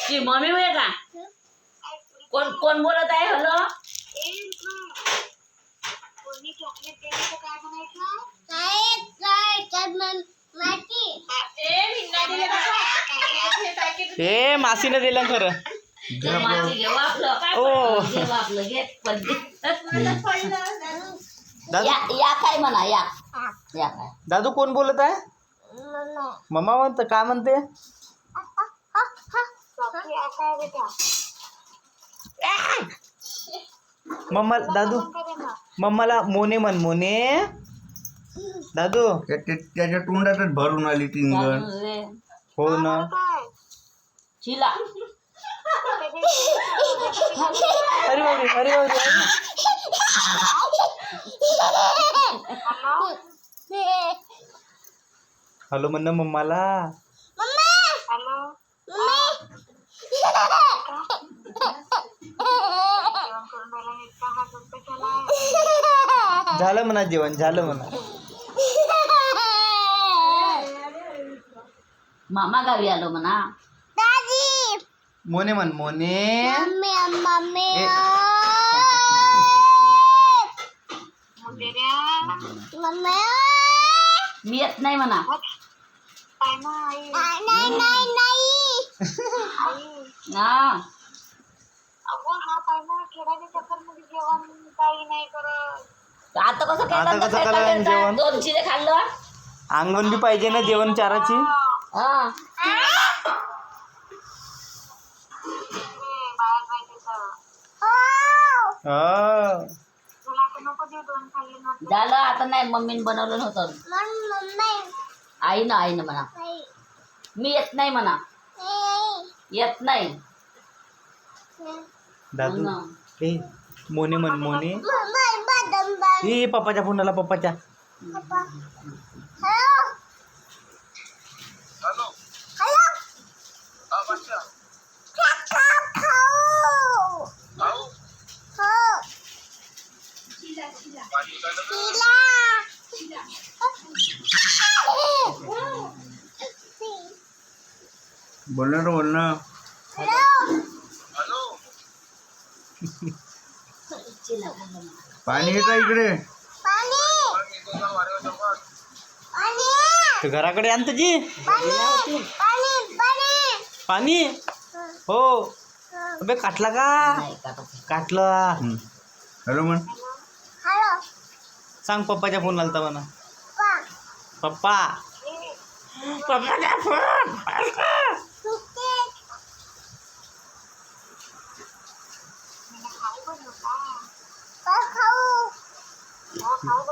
ती मम्मी होय का? कोण कोण बोलत आहे? हॅलो हे मासीने दिलं खरं. या काय म्हणा या या काय दादू कोण बोलत आहे? मम्मा म्हणत काय म्हणते? मम्मा दादू मम्माला मोने म्हण मोने. दादू त्याच्या तोंडातच भरून आली तीन गण. हो ना. चिला अरे बाबरे अरे बाबरे. हॅलो म्हण मम्माला. झालं म्हणा जेवण झालं म्हणा. मामा गावी आलो म्हणा. मोने म्हण मोने. मी येत नाही म्हणा. हा आता कसं करायचं जेवण? 2 शिळे खाल्लं. अंगण बी पाहिजे ना जेवण चाराची. हा झालं आता नाही. मम्मीने बनवलं नव्हतं. आई ना म्हणा. मी येत नाही म्हणा. येत नाही. दादू ए मोने म्हण मोने. ए पप्पाच्या फोनाला पप्पाच्या. बोलणार बोलणार. पाणी येतं इकडे. घराकडे आणत जी पाणी. हो अबे काटला का? काटला. हॅलो म्हण. सांग पप्पाच्या फोन आलता म्हणा. पप्पा पप्पाच्या फोन. खाऊ